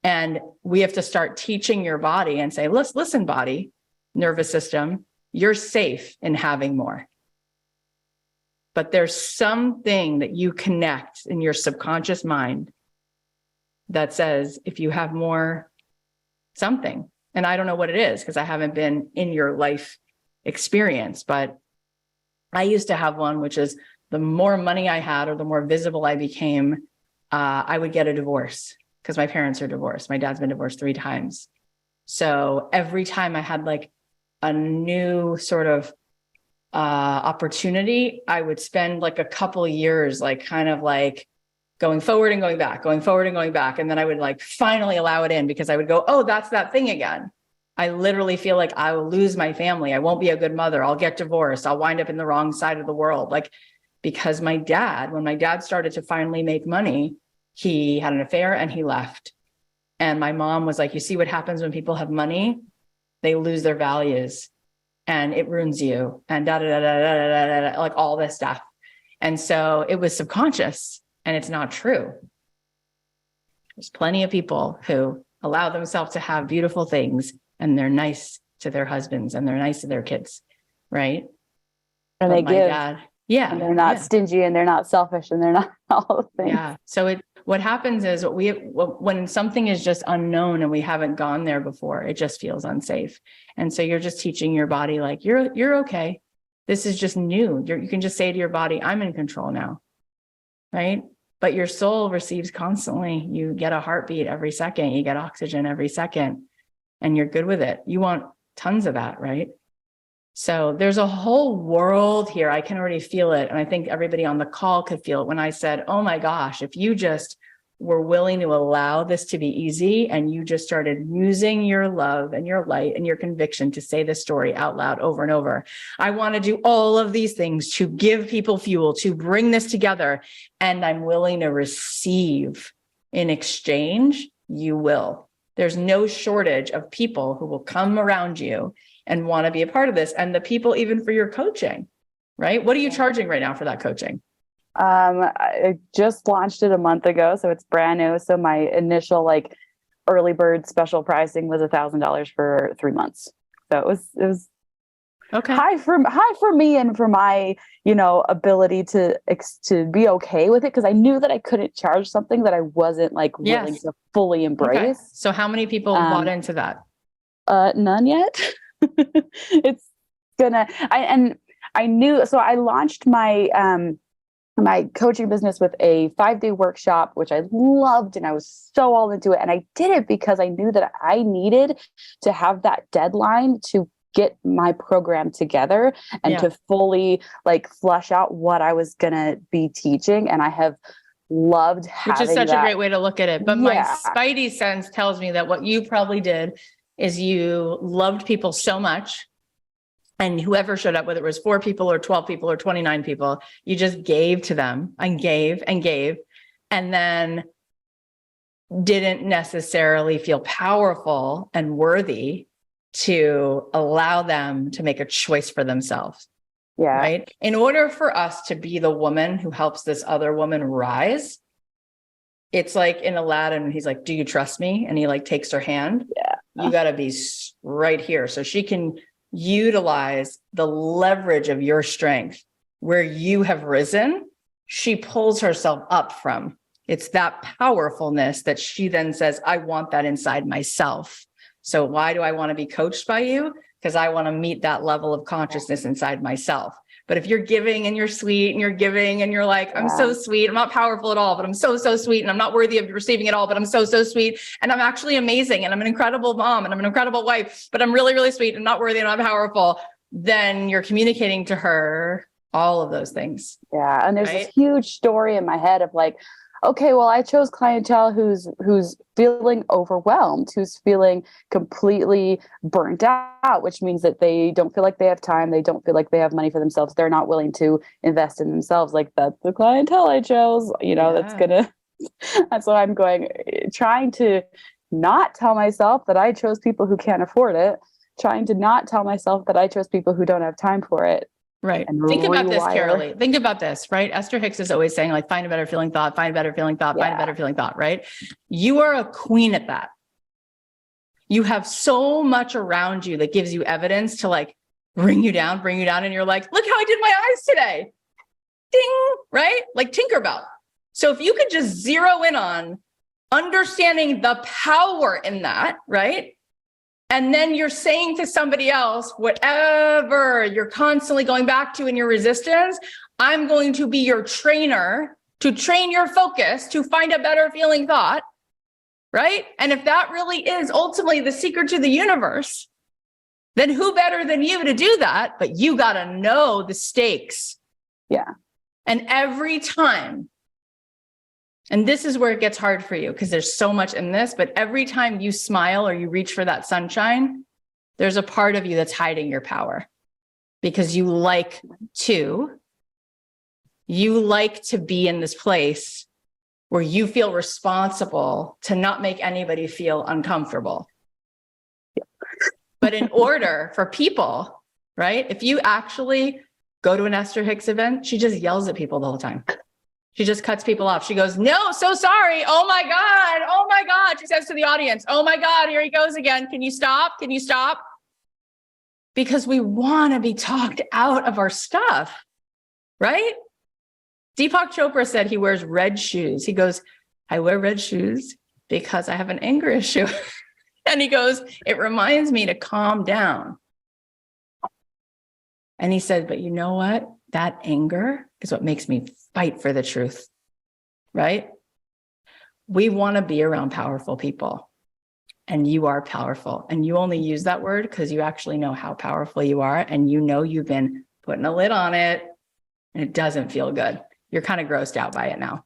And we have to start teaching your body and say, listen, body, nervous system, you're safe in having more. But there's something that you connect in your subconscious mind that says, if you have more something, and I don't know what it is because I haven't been in your life experience, but I used to have one, which is the more money I had or the more visible I became, I would get a divorce because my parents are divorced. My dad's been divorced 3 times. So every time I had like a new sort of opportunity, I would spend like a couple years, like kind of like going forward and going back, going forward and going back. And then I would like finally allow it in because I would go, oh, that's that thing again. I literally feel like I will lose my family. I won't be a good mother. I'll get divorced. I'll wind up in the wrong side of the world. Like, because when my dad started to finally make money, he had an affair and he left. And my mom was like, you see what happens when people have money? They lose their values. And it ruins you and like all this stuff. And so it was subconscious and it's not true. There's plenty of people who allow themselves to have beautiful things and they're nice to their husbands and they're nice to their kids. Right. And but they give. Yeah. And they're not stingy and they're not selfish and they're not all the things. Yeah. So what happens is when something is just unknown and we haven't gone there before, it just feels unsafe. And so you're just teaching your body, like, you're okay. This is just new. You can just say to your body, I'm in control now. Right. But your soul receives constantly. You get a heartbeat every second. You get oxygen every second and you're good with it. You want tons of that. Right. So there's a whole world here. I can already feel it. And I think everybody on the call could feel it when I said, oh my gosh, if you just were willing to allow this to be easy and you just started using your love and your light and your conviction to say this story out loud over and over. I want to do all of these things to give people fuel, to bring this together. And I'm willing to receive in exchange, you will. There's no shortage of people who will come around you and want to be a part of this. And the people, even for your coaching, right? What are you charging right now for that coaching? I just launched it a month ago, so it's brand new. So my initial like early bird special pricing was $1,000 for 3 months. So it was Okay. high for me and for my, ability to be okay with it, because I knew that I couldn't charge something that I wasn't like willing Yes. to fully Okay. embrace. So how many people bought into that? None yet. It's I knew, so I launched my coaching business with a 5-day workshop, which I loved, and I was so all into it. And I did it because I knew that I needed to have that deadline to get my program together and to fully like flush out what I was going to be teaching. And I have loved having Which is such that. a great way to look at it. But my Yeah. spidey sense tells me that what you probably did is you loved people so much. And whoever showed up, whether it was 4 people or 12 people or 29 people, you just gave to them and gave and gave, and then didn't necessarily feel powerful and worthy to allow them to make a choice for themselves. Yeah. Right. In order for us to be the woman who helps this other woman rise, it's like in Aladdin, he's like, do you trust me? And he like takes her hand. Yeah. You got to be right here. So she can utilize the leverage of your strength where you have risen. She pulls herself up from. It's that powerfulness that she then says, I want that inside myself. So why do I want to be coached by you? Because I want to meet that level of consciousness inside myself. But if you're giving and you're sweet and you're giving and you're like, I'm so sweet, I'm not powerful at all, but I'm so, so sweet, and I'm not worthy of receiving it all, but I'm so, so sweet, and I'm actually amazing, and I'm an incredible mom, and I'm an incredible wife, but I'm really, really sweet and not worthy and not powerful, then you're communicating to her all of those things. Yeah. And there's this huge story in my head of like, okay, well, I chose clientele who's feeling overwhelmed, who's feeling completely burnt out, which means that they don't feel like they have time. They don't feel like they have money for themselves. They're not willing to invest in themselves. Like, that's the clientele I chose, that's why I'm trying to not tell myself that I chose people who can't afford it, trying to not tell myself that I chose people who don't have time for it. Right. Think about this, Karaleigh. Think about this, right? Esther Hicks is always saying, like, find a better feeling thought, find a better feeling thought, find a better feeling thought, right? You are a queen at that. You have so much around you that gives you evidence to like bring you down. And you're like, look how I did my eyes today. Ding, right? Like Tinkerbell. So if you could just zero in on understanding the power in that, right? And then you're saying to somebody else, whatever you're constantly going back to in your resistance, I'm going to be your trainer to train your focus to find a better feeling thought, right? And if that really is ultimately the secret to the universe, then who better than you to do that? But you got to know the stakes. Yeah. And every time, and this is where it gets hard for you because there's so much in this, but every time you smile or you reach for that sunshine, there's a part of you that's hiding your power because you like to be in this place where you feel responsible to not make anybody feel uncomfortable. But in order for people, right? If you actually go to an Esther Hicks event, she just yells at people the whole time. She just cuts people off. She goes, no, so sorry. Oh my God. Oh my God. She says to the audience, oh my God, here he goes again. Can you stop? Can you stop? Because we want to be talked out of our stuff, right? Deepak Chopra said he wears red shoes. He goes, I wear red shoes because I have an anger issue. And he goes, it reminds me to calm down. And he said, but you know what? That anger is what makes me fight for the truth, right? We want to be around powerful people, and you are powerful. And you only use that word because you actually know how powerful you are. And you know you've been putting a lid on it and it doesn't feel good. You're kind of grossed out by it now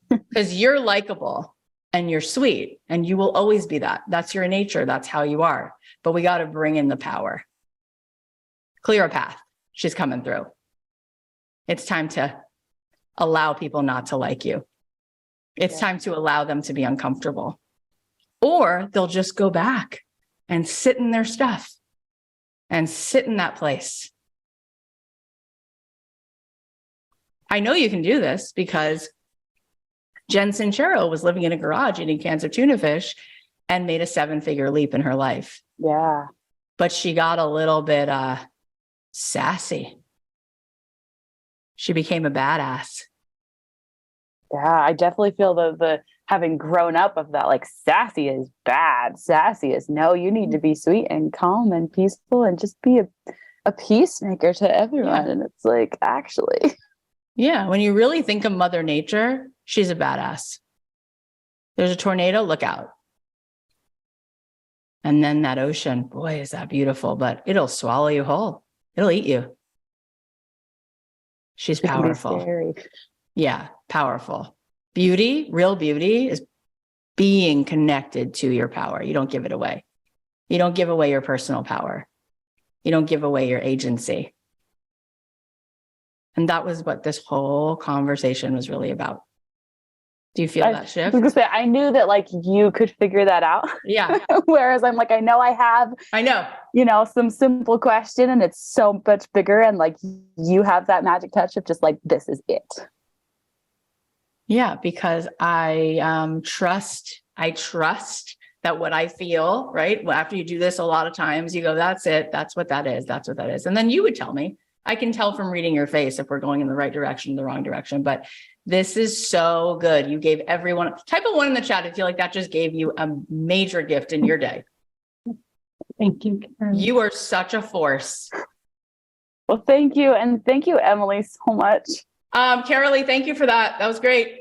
because you're likable and you're sweet and you will always be that. That's your nature. That's how you are. But we got to bring in the power. Clear a path. She's coming through. It's time to allow people not to like you. It's time to allow them to be uncomfortable. Or they'll just go back and sit in their stuff and sit in that place. I know you can do this because Jen Sincero was living in a garage eating cans of tuna fish and made a 7-figure leap in her life. Yeah. But she got a little bit sassy. She became a badass. Yeah, I definitely feel the having grown up of that, like sassy is bad. Sassy is no, you need to be sweet and calm and peaceful and just be a peacemaker to everyone. Yeah. And it's like, actually. Yeah, when you really think of Mother Nature, she's a badass. There's a tornado, look out. And then that ocean, boy, is that beautiful, but it'll swallow you whole. It'll eat you. She's It can be powerful. scary. Yeah, powerful. Beauty, real beauty is being connected to your power. You don't give it away. You don't give away your personal power. You don't give away your agency. And that was what this whole conversation was really about. Do you feel that shift? I was gonna say, I knew that like you could figure that out. Yeah. Whereas I'm like, I know I have, I know. some simple question and it's so much bigger. And like you have that magic touch of just like, this is it. Yeah, because I trust that what I feel, right? Well, after you do this a lot of times, you go, that's it. That's what that is. That's what that is. And then you would tell me. I can tell from reading your face if we're going in the right direction, the wrong direction. But this is so good. You gave everyone, type a 1 in the chat. I feel like that just gave you a major gift in your day. Thank you, Karen. You are such a force. Well, thank you. And thank you, Emily, so much. Karaleigh, thank you for that. That was great.